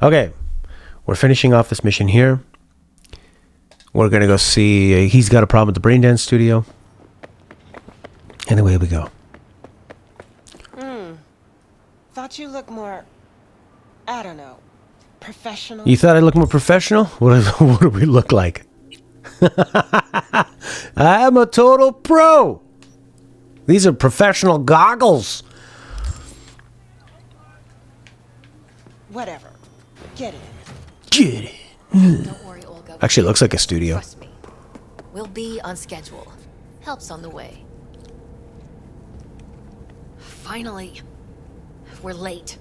Okay, we're finishing off this mission here. We're gonna go see. He's got a problem with the Braindance studio. And away we go. Thought you looked more, I don't know, professional. You thought I looked more professional? What do we look like? I'm a total pro. These are professional goggles. Whatever. Get it. Get it. Don't worry, Olga. Actually, it looks like a studio. Trust me. We'll be on schedule. Help's on the way. Finally. We're late.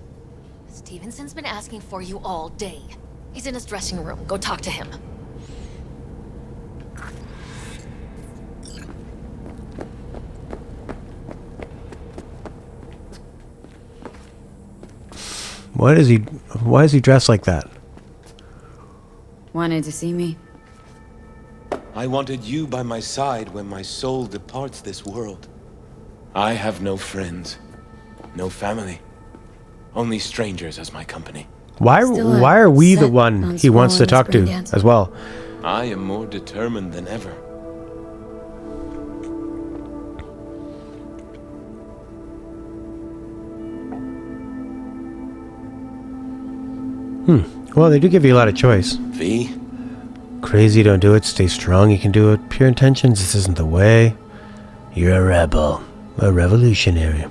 Stevenson's been asking for you all day. He's in his dressing room. Go talk to him. Why is he dressed like that? Wanted to see me? I wanted you by my side when my soul departs this world. I have no friends, no family, only strangers as my company. Why are we the one he wants to talk to as well? I am more determined than ever. Well, they do give you a lot of choice. V? Crazy, don't do it. Stay strong, you can do it. Pure intentions, this isn't the way. You're a rebel. A revolutionary.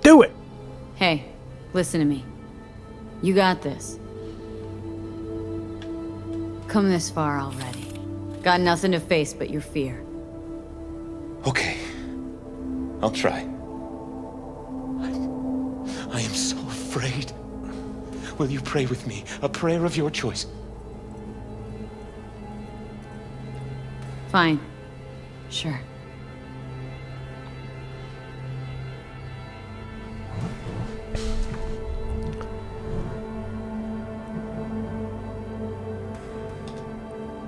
Do it! Hey, listen to me. You got this. Come this far already. Got nothing to face but your fear. Okay. I'll try. I am so afraid. Will you pray with me? A prayer of your choice. Fine. Sure.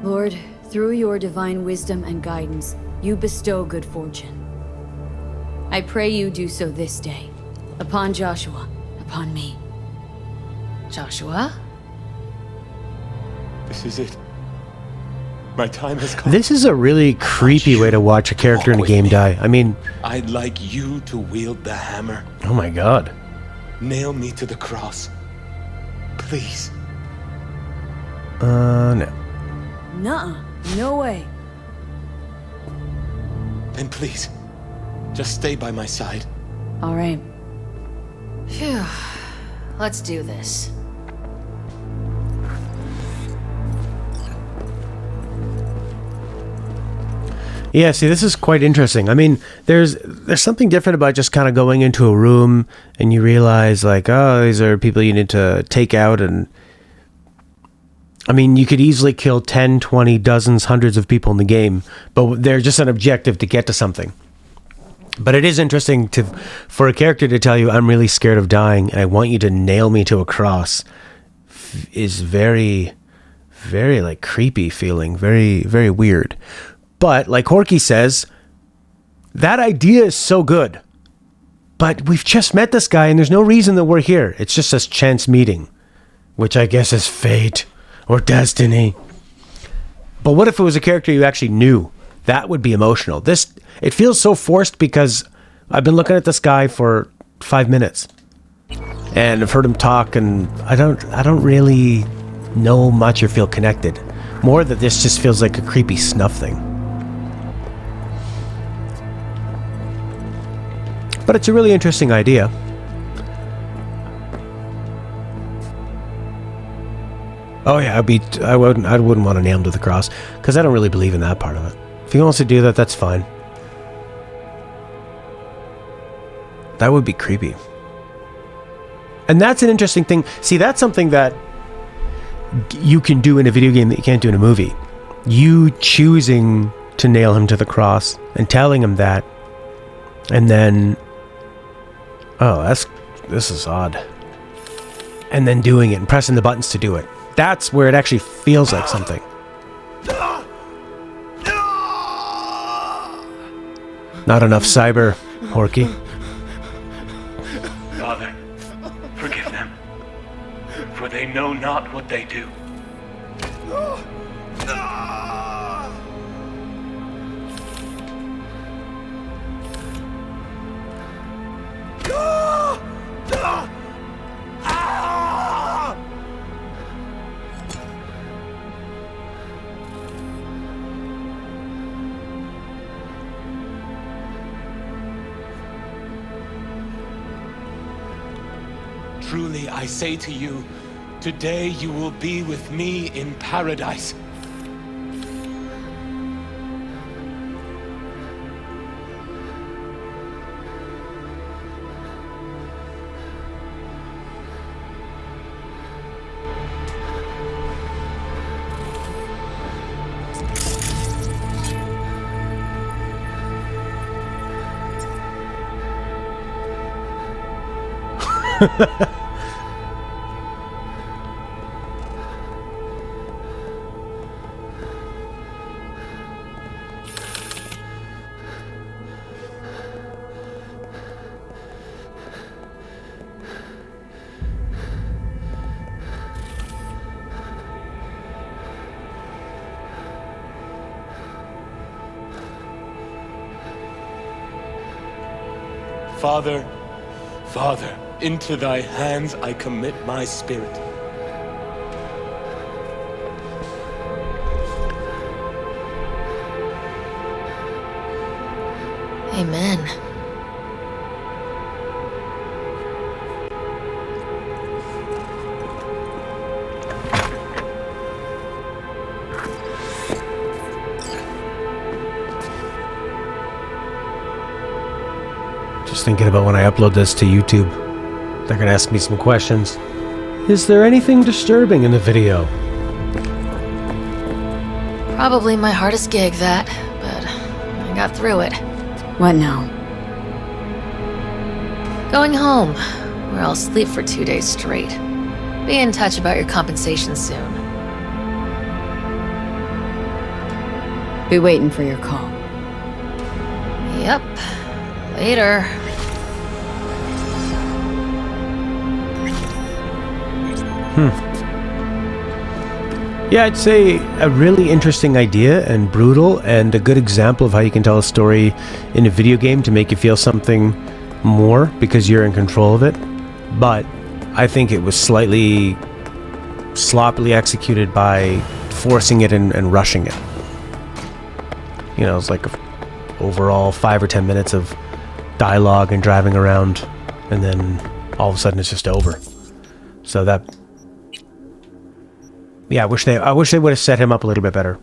Lord, through your divine wisdom and guidance, you bestow good fortune. I pray you do so this day, upon Joshua, upon me. Joshua? This is it. My time has come. This is a really creepy way to watch a character in a game die. I mean... I'd like you to wield the hammer. Oh my god. Nail me to the cross. Please. No. Nuh-uh. No way. Then please, just stay by my side. All right. Phew. Let's do this. Yeah, see, this is quite interesting. I mean, there's something different about just kind of going into a room and you realize, like, oh, these are people you need to take out. And I mean, you could easily kill 10, 20, dozens, hundreds of people in the game, but they're just an objective to get to something. But it is interesting for a character to tell you, I'm really scared of dying and I want you to nail me to a cross is very, very, like, creepy feeling. Very, very weird. But, like Horky says, that idea is so good. But we've just met this guy and there's no reason that we're here. It's just a chance meeting, which I guess is fate or destiny. But what if it was a character you actually knew? That would be emotional. It feels so forced because I've been looking at this guy for 5 minutes. And I've heard him talk and I don't really know much or feel connected. More that this just feels like a creepy snuff thing. But it's a really interesting idea. Oh yeah, I wouldn't want to nail him to the cross because I don't really believe in that part of it. If he wants to do that, that's fine. That would be creepy. And that's an interesting thing. See, that's something that you can do in a video game that you can't do in a movie. You choosing to nail him to the cross and telling him that, and then, oh, this is odd. And then doing it and pressing the buttons to do it. That's where it actually feels like something. Not enough cyber, Horky. Father, forgive them. for they know not what they do. Truly, I say to you, today you will be with me in paradise. Father, Father, into thy hands I commit my spirit. Amen. Just thinking about when I upload this to YouTube. They're gonna ask me some questions. Is there anything disturbing in the video? Probably my hardest gig, that, but I got through it. What now? Going home, where I'll sleep for 2 days straight. Be in touch about your compensation soon. Be waiting for your call. Yep. Later. Yeah, I'd say a really interesting idea and brutal and a good example of how you can tell a story in a video game to make you feel something more because you're in control of it. But I think it was slightly sloppily executed by forcing it and rushing it. You know, it's like overall 5 or 10 minutes of dialogue and driving around, and then all of a sudden it's just over. So that, yeah, I wish they would have set him up a little bit better,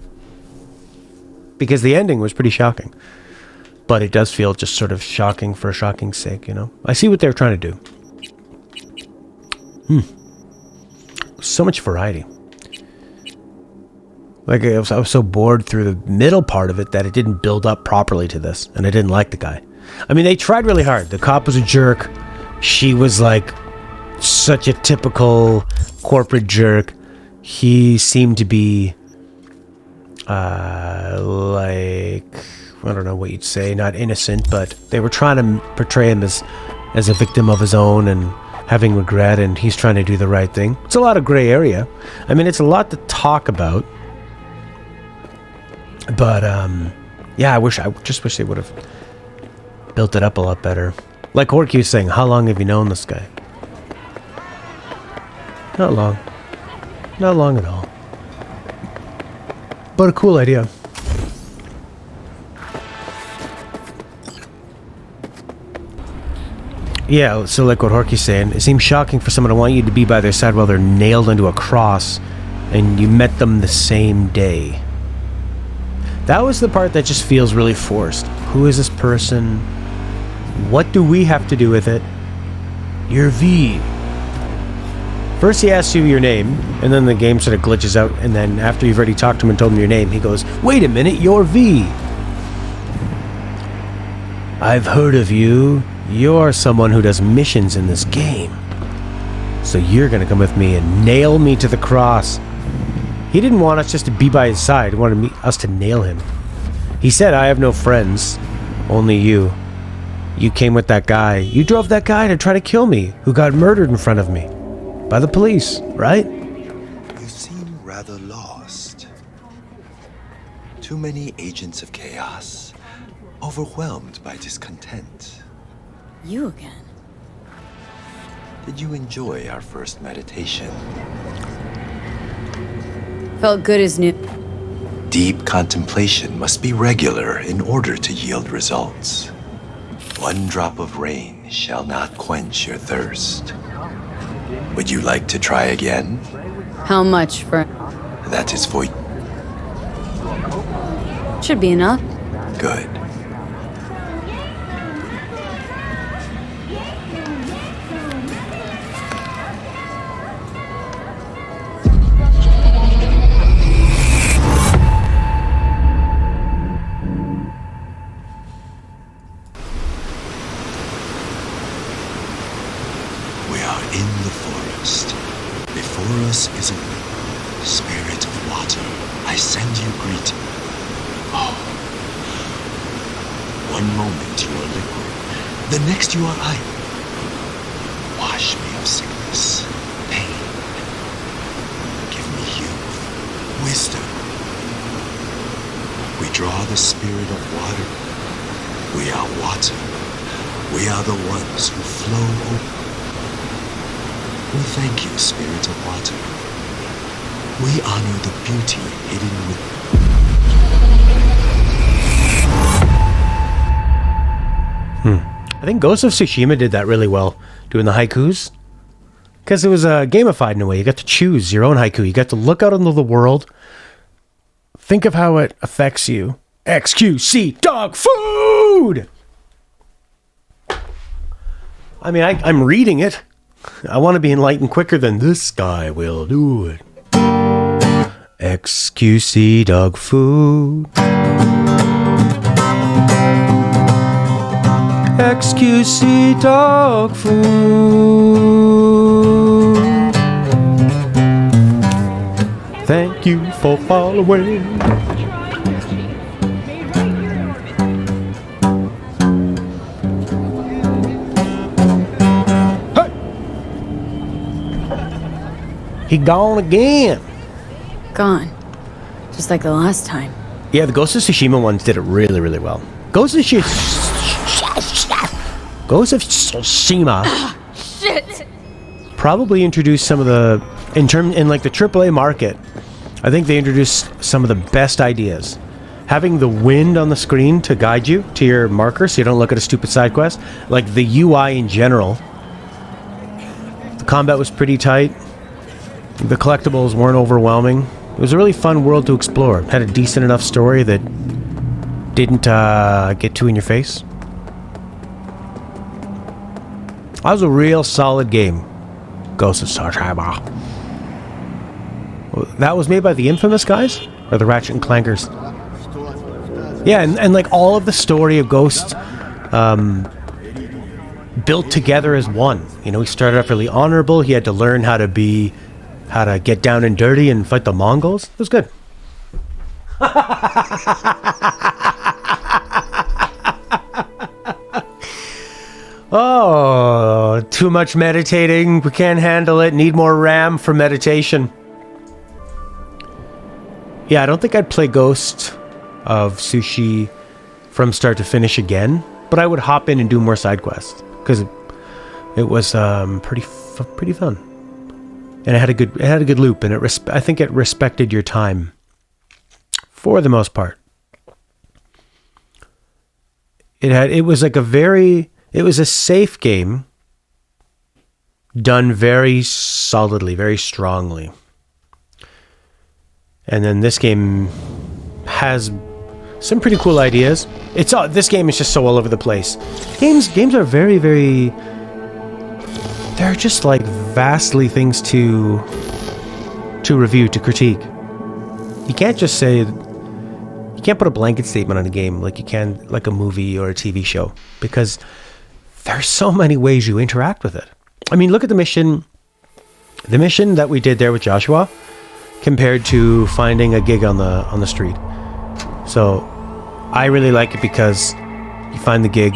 because the ending was pretty shocking. But it does feel just sort of shocking for shocking's sake, you know. I see what they're trying to do. So much variety. Like, I was so bored through the middle part of it that it didn't build up properly to this, and I didn't like the guy. I mean, they tried really hard. The cop was a jerk. She was like such a typical corporate jerk. He seemed to be like, I don't know what you'd say, not innocent, but they were trying to portray him as a victim of his own and having regret, and he's trying to do the right thing. It's a lot of gray area. I mean, it's a lot to talk about. But yeah, I just wish they would have built it up a lot better. Like Horky was saying, how long have you known this guy? Not long. Not long at all. But a cool idea. Yeah, so like what Horky's saying, it seems shocking for someone to want you to be by their side while they're nailed into a cross, and you met them the same day. That was the part that just feels really forced. Who is this person? What do we have to do with it? You're V. First he asks you your name, and then the game sort of glitches out, and then after you've already talked to him and told him your name, he goes, wait a minute, you're V. I've heard of you. You're someone who does missions in this game. So you're gonna come with me and nail me to the cross. He didn't want us just to be by his side. He wanted us to nail him. He said, I have no friends. Only you. You came with that guy. You drove that guy to try to kill me, who got murdered in front of me. by the police, right? You seem rather lost. Too many agents of chaos, overwhelmed by discontent. You again. Did you enjoy our first meditation? Felt good as new. Deep contemplation must be regular in order to yield results. One drop of rain shall not quench your thirst. Would you like to try again? How much for... That is for you. Should be enough. Good. We are in the forest. Before us is a spirit of water. I send you greeting. Oh. One moment you are liquid, the next you are iron. Wash me of sickness, pain. Give me youth, wisdom. We draw the spirit of water. We are water. We are the ones who flow over. We thank you, Spirit of Water. We honor the beauty hidden within. I think Ghost of Tsushima did that really well, doing the haikus. Because it was gamified in a way. You got to choose your own haiku. You got to look out into the world, think of how it affects you. XQC dog food! I mean, I'm reading it. I want to be enlightened quicker than this guy will do it. XQC dog food. XQC dog food. Thank you for following. He gone again. Gone. Just like the last time. Yeah, the Ghost of Tsushima ones did it really, really well. Ghost of Tsushima Shit! probably introduced some of the in like the AAA market. I think they introduced some of the best ideas. Having the wind on the screen to guide you to your marker so you don't look at a stupid side quest. Like the UI in general. The combat was pretty tight. The collectibles weren't overwhelming. It was a really fun world to explore. Had a decent enough story that didn't get too in your face. That was a real solid game. Ghost of Tsushima. That was made by the Infamous guys? Or the Ratchet and Clankers? Yeah, and like all of the story of Ghost built together as one. You know, he started off really honorable. He had to learn how to get down and dirty and fight the Mongols. It was good. Oh, too much meditating. We can't handle it. Need more RAM for meditation. Yeah, I don't think I'd play Ghost of Tsushima from start to finish again, but I would hop in and do more side quests because it was pretty fun. And it had a good loop, and I think it respected your time for the most part. It was a safe game done very solidly, very strongly. And then this game has some pretty cool ideas. This game is just so all over the place. Games are very, very... They're just like vastly things to review, to critique. You can't just say... You can't put a blanket statement on a game like you can like a movie or a TV show, because there's so many ways you interact with it. I mean, look at the mission that we did there with Joshua compared to finding a gig on the street. So I really like it because you find the gig,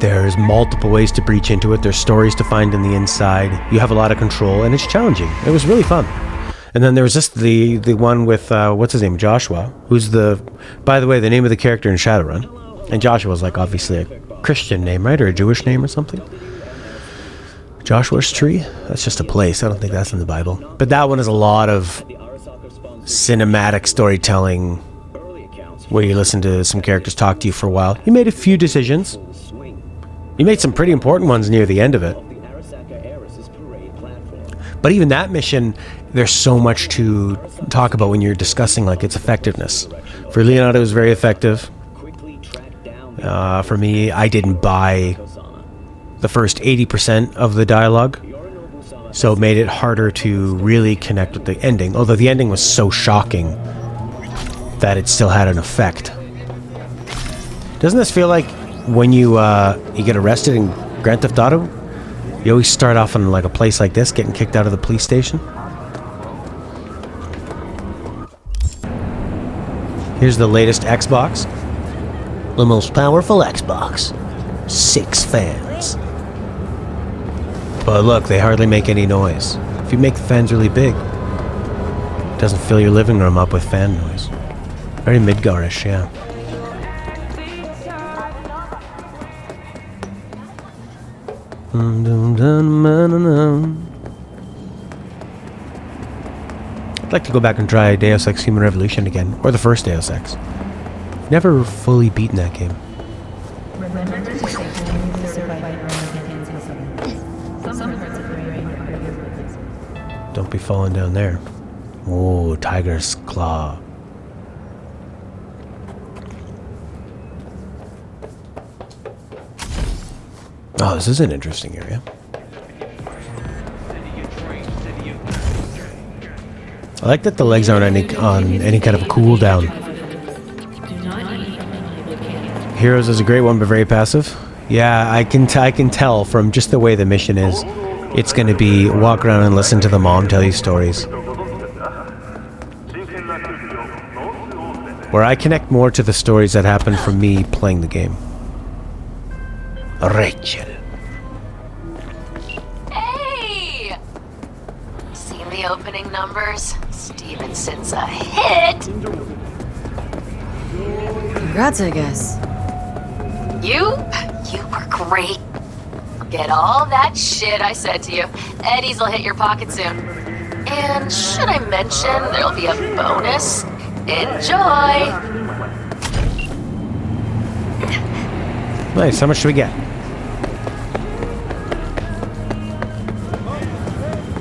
There's multiple ways to breach into it. There's stories to find in the inside. You have a lot of control, and it's challenging. It was really fun. And then there was just the one with, what's his name, Joshua, who's by the way, the name of the character in Shadowrun. And Joshua's like obviously a Christian name, right? Or a Jewish name or something. Joshua's Tree? That's just a place. I don't think that's in the Bible. But that one is a lot of cinematic storytelling where you listen to some characters talk to you for a while. You made a few decisions. You made some pretty important ones near the end of it. But even that mission, there's so much to talk about when you're discussing like its effectiveness. For Leonardo, it was very effective. For me, I didn't buy the first 80% of the dialogue, so it made it harder to really connect with the ending, although the ending was so shocking that it still had an effect. Doesn't this feel like when you get arrested in Grand Theft Auto, you always start off in like a place like this, getting kicked out of the police station? Here's the latest Xbox. The most powerful Xbox. 6 fans. But look, they hardly make any noise. If you make the fans really big, it doesn't fill your living room up with fan noise. Very Midgarish, yeah. I'd like to go back and try Deus Ex Human Revolution again, or the first Deus Ex. Never fully beaten that game. Don't be falling down there. Oh, Tiger's Claw. Oh, this is an interesting area. I like that the legs aren't on any kind of cooldown. Heroes is a great one, but very passive. Yeah, I can tell from just the way the mission is. It's going to be walk around and listen to the mom tell you stories. Where I connect more to the stories that happen from me playing the game. Rachel. Hey! Seen the opening numbers? Stevenson's a hit! Congrats, I guess. You were great. Get all that shit I said to you. Eddie's will hit your pocket soon. And should I mention there'll be a bonus? Enjoy! Nice, how much do we get?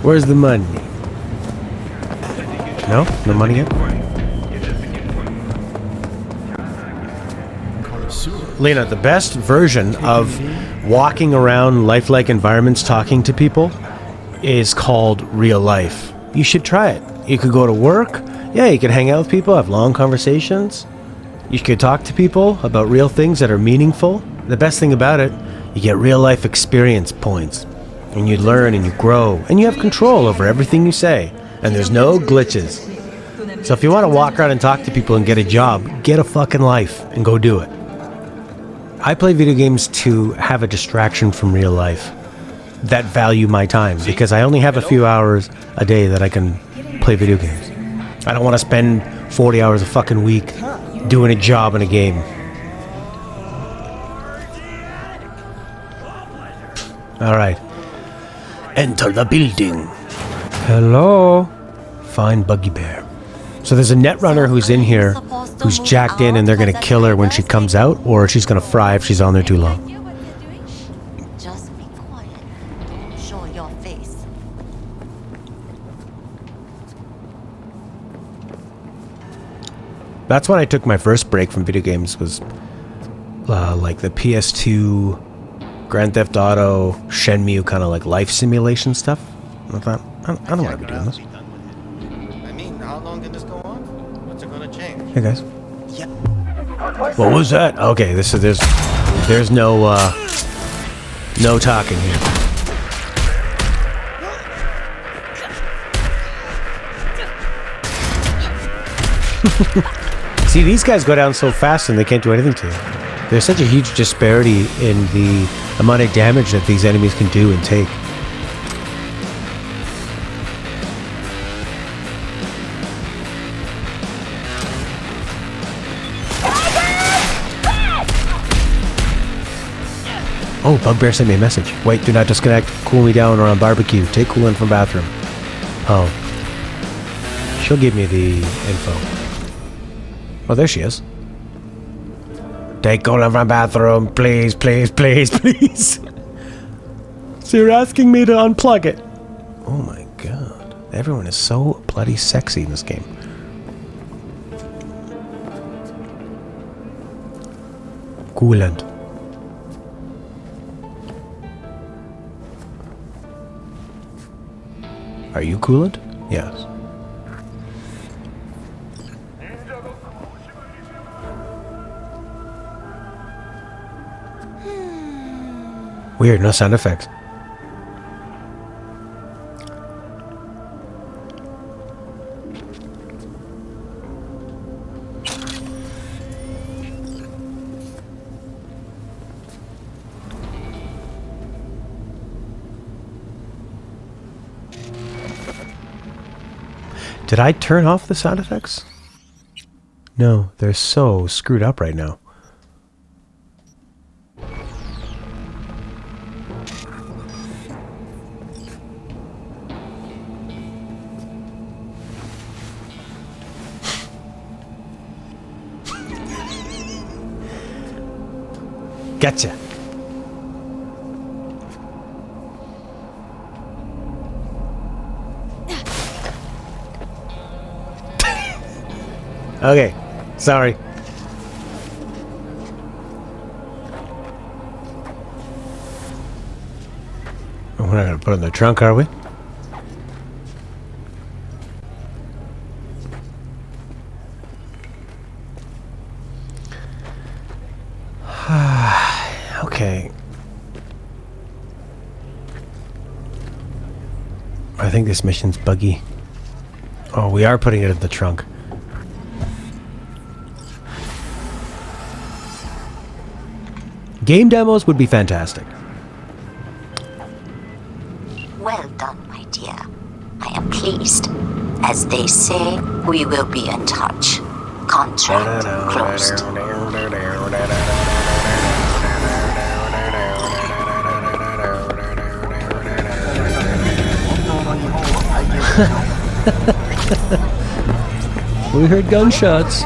Where's the money? No? No money yet? Lena, the best version of walking around lifelike environments talking to people is called real life. You should try it. You could go to work. Yeah, you could hang out with people, have long conversations. You could talk to people about real things that are meaningful. The best thing about it, you get real life experience points. And you learn and you grow. And you have control over everything you say. And there's no glitches. So if you want to walk around and talk to people and get a job, get a fucking life and go do it. I play video games to have a distraction from real life that value my time, because I only have a few hours a day that I can play video games. I don't want to spend 40 hours a fucking week doing a job in a game. Alright. Enter the building. Hello. Fine Buggy Bear. So there's a netrunner who's in here who's jacked in, and they're going to kill her when she comes out, or she's going to fry if she's on there too long. Just be quiet. Don't show your face. That's when I took my first break from video games, was like the PS2, Grand Theft Auto, Shenmue kind of like life simulation stuff. I thought, I don't want to be doing this. I mean, how long can this go on? What's it gonna change? Hey guys. What was that? Okay, there's no talking here. See, these guys go down so fast and they can't do anything to you. There's such a huge disparity in the amount of damage that these enemies can do and take. Oh, Bugbear sent me a message. Wait, do not disconnect. Cool me down or on barbecue. Take coolant from bathroom. Oh. She'll give me the info. Oh, there she is. Take coolant from bathroom, please, please, please, please. So you're asking me to unplug it? Oh my god. Everyone is so bloody sexy in this game. Coolant. Are you coolant? Yes. Weird, no sound effects. Did I turn off the sound effects? No, they're so screwed up right now. Gotcha. Okay, sorry. We're not gonna put it in the trunk, are we? Okay. I think this mission's buggy. Oh, we are putting it in the trunk. Game demos would be fantastic. Well done, my dear. I am pleased. As they say, we will be in touch. Contract closed. We heard gunshots.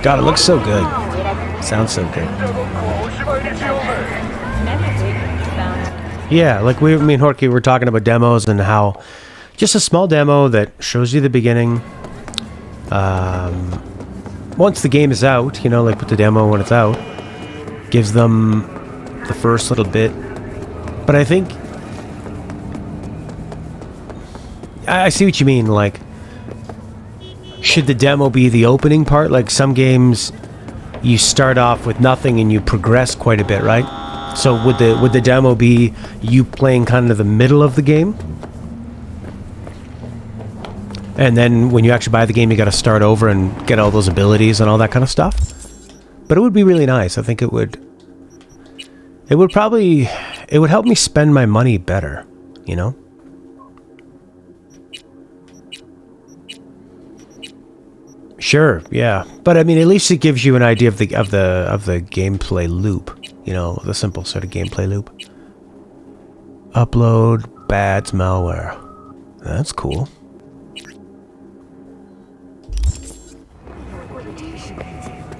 God, it looks so good. Sounds so good. Yeah, like me and Horky were talking about demos and how just a small demo that shows you the beginning. Once the game is out, you know, like with the demo when it's out, gives them the first little bit. But I think I see what you mean. Like, should the demo be the opening part? Like some games, you start off with nothing and you progress quite a bit, right? So would the demo be you playing kind of the middle of the game? And then when you actually buy the game, you got to start over and get all those abilities and all that kind of stuff. But it would be really nice. I think it would help me spend my money better, you know? Sure, yeah. But I mean, at least it gives you an idea of the gameplay loop, you know, the simple sort of gameplay loop. Upload bad malware. That's cool.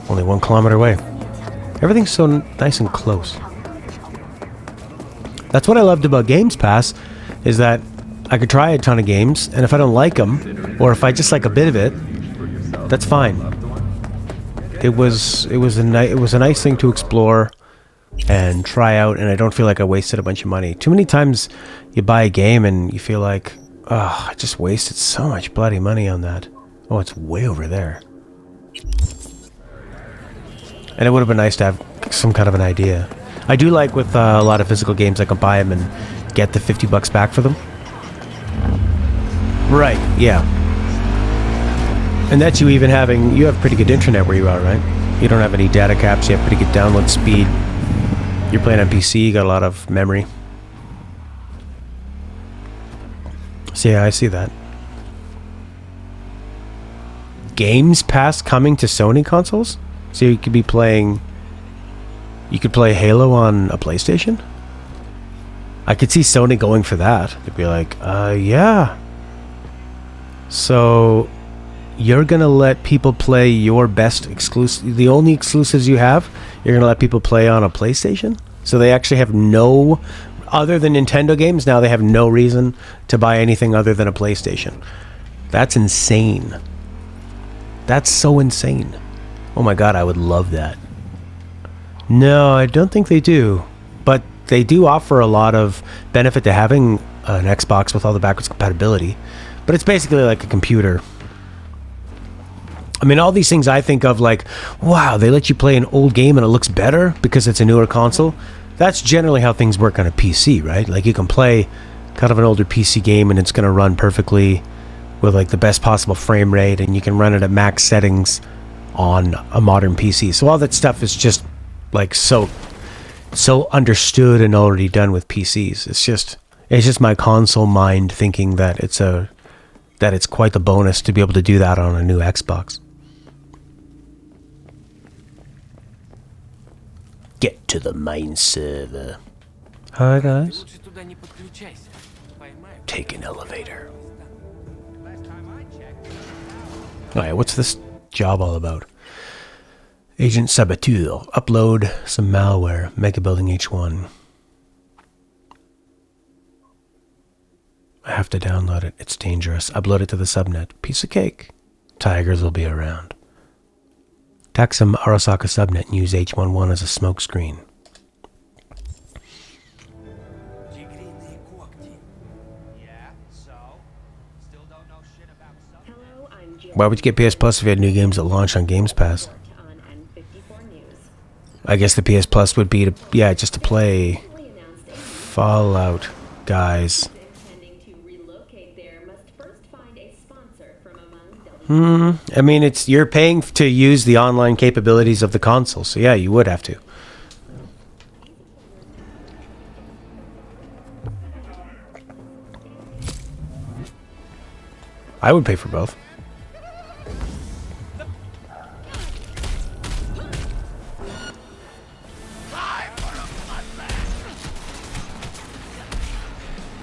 Only 1 kilometer away. Everything's so nice and close. That's what I loved about Games Pass, is that I could try a ton of games, and if I don't like them, or if I just like a bit of it, that's fine. It was a nice thing to explore and try out, and I don't feel like I wasted a bunch of money. Too many times you buy a game and you feel like, oh, I just wasted so much bloody money on that. Oh, it's way over there. And it would have been nice to have some kind of an idea. I do like with a lot of physical games, I can buy them and get the $50 back for them. Right, yeah. And that's you even having, you have pretty good internet where you are, right? You don't have any data caps. You have pretty good download speed. You're playing on PC. You got a lot of memory. So yeah, I see that. Games Pass coming to Sony consoles? So you could be playing... You could play Halo on a PlayStation? I could see Sony going for that. They'd be like, yeah. So... You're gonna let people play your best exclusive... The only exclusives you have, you're gonna let people play on a PlayStation? So they actually have no... Other than Nintendo games, now they have no reason to buy anything other than a PlayStation. That's insane. That's so insane. Oh my god, I would love that. No, I don't think they do. But they do offer a lot of benefit to having an Xbox with all the backwards compatibility. But it's basically like a computer. I mean, all these things I think of like, wow, they let you play an old game and it looks better because it's a newer console. That's generally how things work on a PC, right? Like you can play kind of an older PC game and it's going to run perfectly with like the best possible frame rate, and you can run it at max settings on a modern PC. So all that stuff is just like so understood and already done with PCs. It's just my console mind thinking that it's quite the bonus to be able to do that on a new Xbox. Get to the main server. Hi guys. Take an elevator. Alright, what's this job all about? Agent Saboteur. Upload some malware. Mega Building H1. I have to download it. It's dangerous. Upload it to the subnet. Piece of cake. Tigers will be around. Attack some Arasaka subnet and use H11 as a smokescreen. Why would you get PS Plus if you had new games that launch on Games Pass? I guess the PS Plus would be just to play Fallout, guys. I mean, you're paying to use the online capabilities of the console, so yeah, you would have to. I would pay for both.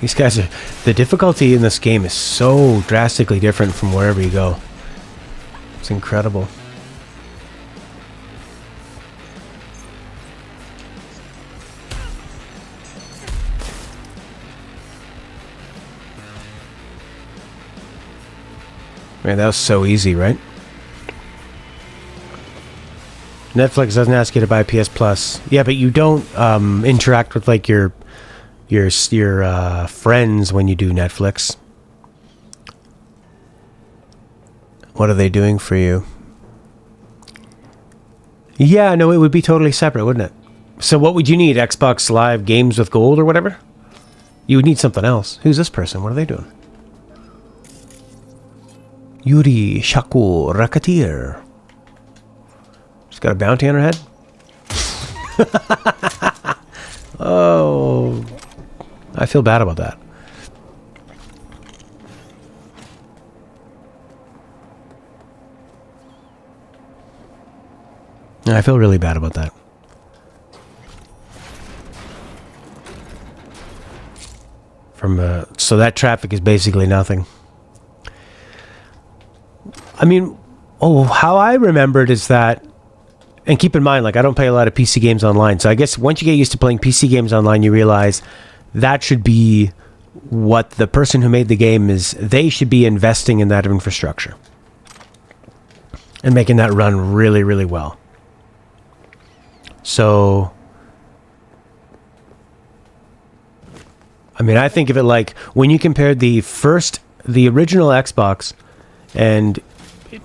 These guys are... The difficulty in this game is so drastically different from wherever you go. It's incredible. Man, that was so easy, right? Netflix doesn't ask you to buy PS Plus. Yeah, but you don't interact with like your friends when you do Netflix. What are they doing for you? Yeah, no, it would be totally separate, wouldn't it? So what would you need? Xbox Live Games with Gold or whatever? You would need something else. Who's this person? What are they doing? Yuri Shakur Racketeer. She's got a bounty on her head? Oh... I feel bad about that. I feel really bad about that. So that traffic is basically nothing. I mean, how I remembered is that, and keep in mind, like, I don't play a lot of PC games online, so I guess once you get used to playing PC games online, you realize that should be what the person who made the game is. They should be investing in that infrastructure and making that run really, really well. So, I mean, I think of it like when you compared the original Xbox and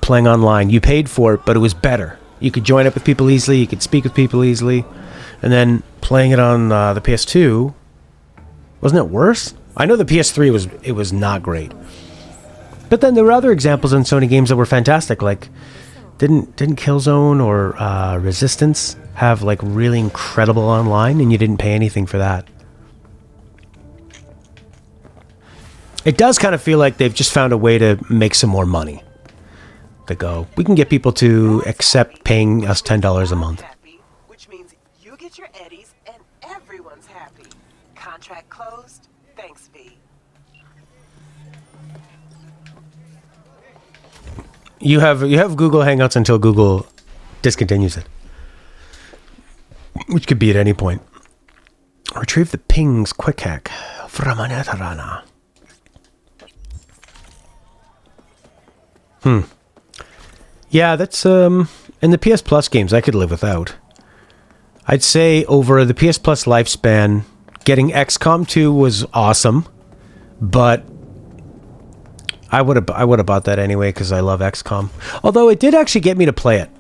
playing online, you paid for it, but it was better. You could join up with people easily, you could speak with people easily, and then playing it on the PS2, wasn't it worse? I know the PS3 was not great. But then there were other examples in Sony games that were fantastic, like Didn't Killzone or Resistance have like really incredible online, and you didn't pay anything for that? It does kind of feel like they've just found a way to make some more money. They go, we can get people to accept paying us $10 a month. Happy, which means you get your eddies and everyone's happy. Contract closed. Thanks, V. You have Google Hangouts until Google discontinues it, which could be at any point. Retrieve the pings quick hack from Pâtreron. Yeah, that's in the PS Plus games I could live without. I'd say over the PS Plus lifespan, getting XCOM 2 was awesome, but I would have bought that anyway because I love XCOM. Although it did actually get me to play it.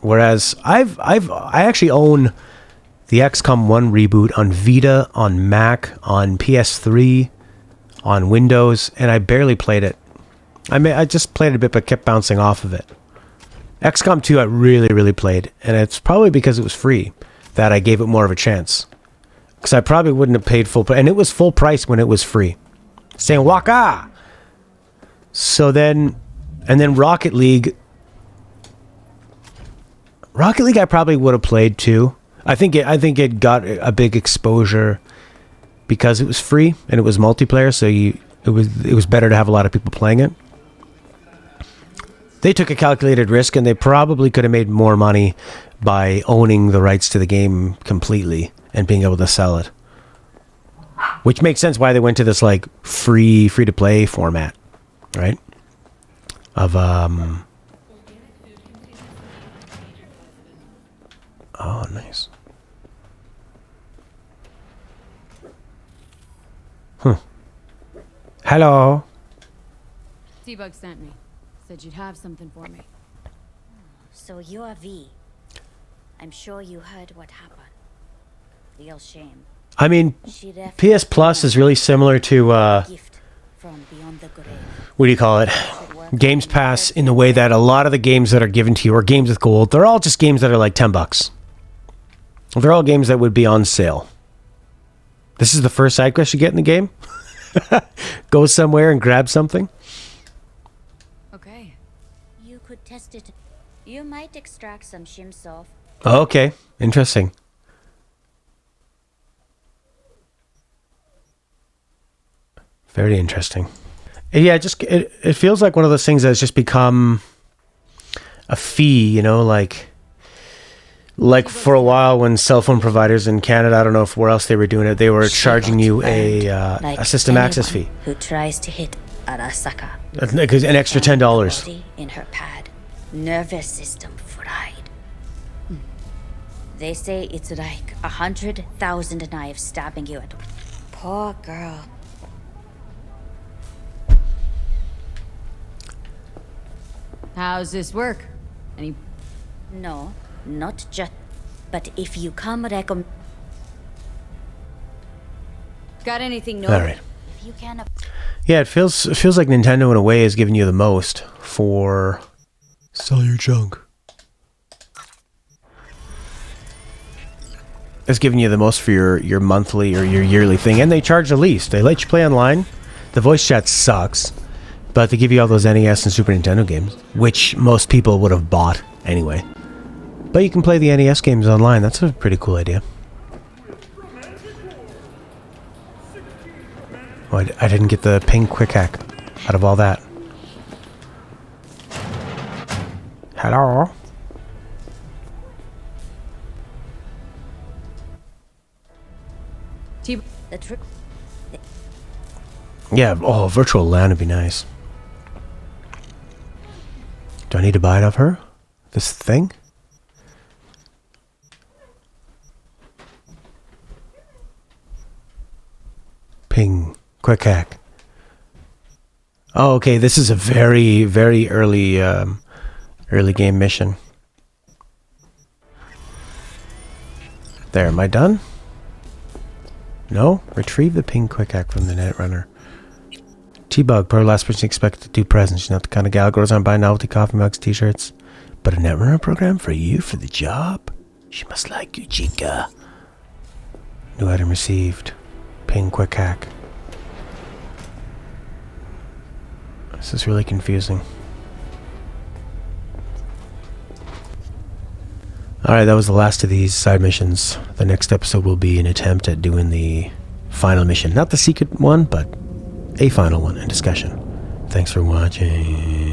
Whereas I actually own the XCOM 1 reboot on Vita, on Mac, on PS3, on Windows, and I barely played it. I just played it a bit but kept bouncing off of it. XCOM 2 I really played, and it's probably because it was free that I gave it more of a chance. Because I probably wouldn't have paid full price, and it was full price when it was free. Saying waka! So then, and then Rocket League I probably would have played too. I think it got a big exposure because it was free and it was multiplayer, so it was better to have a lot of people playing it. They took a calculated risk, and they probably could have made more money by owning the rights to the game completely and being able to sell it. Which makes sense why they went to this like free to play format, right? Of oh, nice. Hello. T-Bug sent me. Said you'd have something for me. So you're V. I'm sure you heard what happened. Real shame. I mean, She left PS Plus is really similar to a gift from beyond the grave. what do you call it? Games Pass, in the way that a lot of the games that are given to you are games with gold. They're all just games that are like $10. They're all games that would be on sale. This is the first side quest you get in the game. Go somewhere and grab something. Okay. You could test it. You might extract some shims off. Okay, interesting. Very interesting. Yeah, it feels like one of those things that's just become a fee, you know, like for a while when cell phone providers in Canada, I don't know if where else they were doing it, they were charging you a system access fee. Who tries to hit Arasaka? An extra $10. Body in her pad, nervous system fried. They say it's like 100,000 knives stabbing you at. Poor girl. How's this work? Any... No, not just. But if you come Got anything All right. if you can. Yeah, it feels like Nintendo in a way is giving you the most for sell your junk. It's giving you the most for your monthly or your yearly thing, and they charge the least. They let you play online. The voice chat sucks, but they give you all those NES and Super Nintendo games, which most people would have bought anyway. But you can play the NES games online. That's a pretty cool idea. Oh, I didn't get the ping quick hack out of all that. Hello? The trick. Yeah, oh, virtual LAN would be nice. Do I need to buy it off her? This thing? Ping. Quick hack. Oh, okay, this is a very, very early game mission. There, am I done? No? Retrieve the ping quick hack from the Netrunner. T-Bug, per last person expected to do presents. She's not the kind of gal who goes on buying novelty coffee mugs, t-shirts. But a netrunner program for you, for the job? She must like you, chica. New item received. Ping quick hack. This is really confusing. Alright, that was the last of these side missions. The next episode will be an attempt at doing the final mission. Not the secret one, but a final one, and discussion. Thanks for watching.